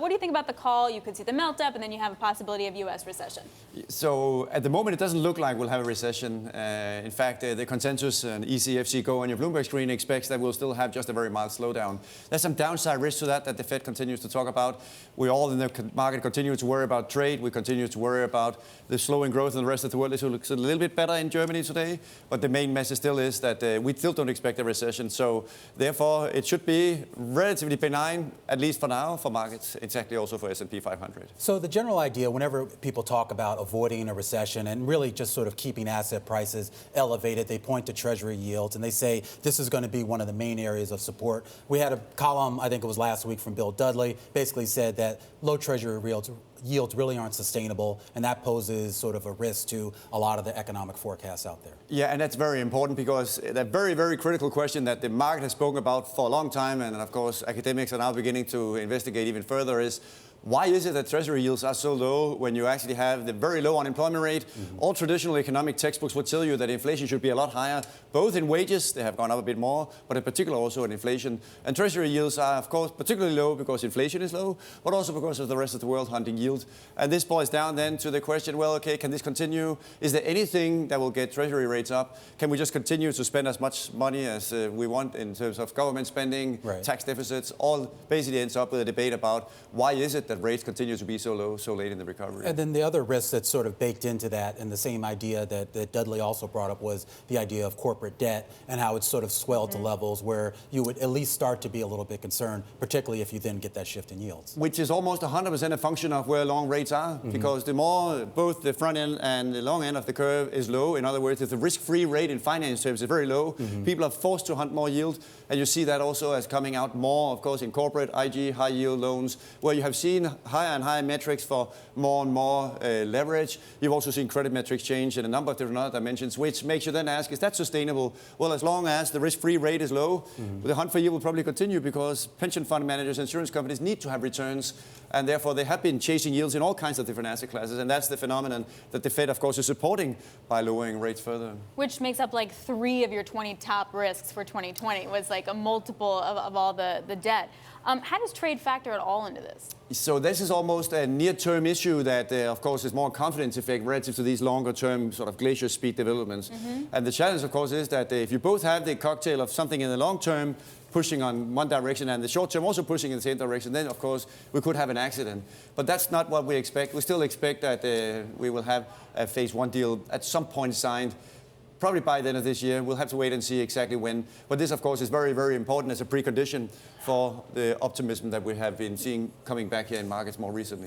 What do you think about the call? You could see the melt up, and then you have a possibility of U.S. recession. So at the moment, it doesn't look like we'll have a recession. In fact, the consensus and ECFC go on your Bloomberg screen expects that we'll still have just a very mild slowdown. There's some downside risk to that the Fed continues to talk about. We all in the market continue to worry about trade. We continue to worry about the slowing growth in the rest of the world. It looks a little bit better in Germany today, but the main message still is that we still don't expect a recession. So therefore, it should be relatively benign, at least for now, for markets. Exactly, also for S&P 500. So the general idea, whenever people talk about avoiding a recession and really just sort of keeping asset prices elevated, they point to Treasury yields and they say this is going to be one of the main areas of support. We had a column, I think it was last week, from Bill Dudley, basically said that low Treasury yields really aren't sustainable, and that poses sort of a risk to a lot of the economic forecasts out there. Yeah, and that's very important because that very, very critical question that the market has spoken about for a long time, and of course academics are now beginning to investigate even further, is why is it that Treasury yields are so low when you actually have the very low unemployment rate? All traditional economic textbooks would tell you that inflation should be a lot higher, both in wages, they have gone up a bit more, but in particular also in inflation. And Treasury yields are, of course, particularly low because inflation is low, but also because of the rest of the world hunting yield. And this boils down then to the question, well, okay, can this continue? Is there anything that will get Treasury rates up? Can we just continue to spend as much money as we want in terms of government spending, tax deficits? All basically ends up with a debate about why is it that rates continue to be so low so late in the recovery. And then the other risk that's sort of baked into that, and the same idea that Dudley also brought up, was the idea of corporate debt and how it's sort of swelled to levels where you would at least start to be a little bit concerned, particularly if you then get that shift in yields. Which is almost 100% a function of where long rates are, because the more both the front end and the long end of the curve is low, in other words, if the risk-free rate in finance terms is very low, people are forced to hunt more yield. And you see that also as coming out more, of course, in corporate IG high-yield loans, where you have seen higher and higher metrics for more and more leverage. You've also seen credit metrics change in a number of different other dimensions, which makes you then ask, is that sustainable? Well, as long as the risk-free rate is low, the hunt for yield will probably continue because pension fund managers, insurance companies need to have returns, and therefore they have been chasing yields in all kinds of different asset classes, and that's the phenomenon that the Fed, of course, is supporting by lowering rates further. Which makes up like 3 of your 20 top risks for 2020, was like a multiple of all the debt. How does trade factor at all into this? So this is almost a near-term issue that, of course, is more confidence effect relative to these longer-term sort of glacier speed developments. And the challenge, of course, is that if you both have the cocktail of something in the long term pushing on one direction and the short term also pushing in the same direction, then, of course, we could have an accident. But that's not what we expect. We still expect that we will have a phase 1 deal at some point signed, probably by the end of this year. We'll have to wait and see exactly when. But this, of course, is very, very important as a precondition for the optimism that we have been seeing coming back here in markets more recently.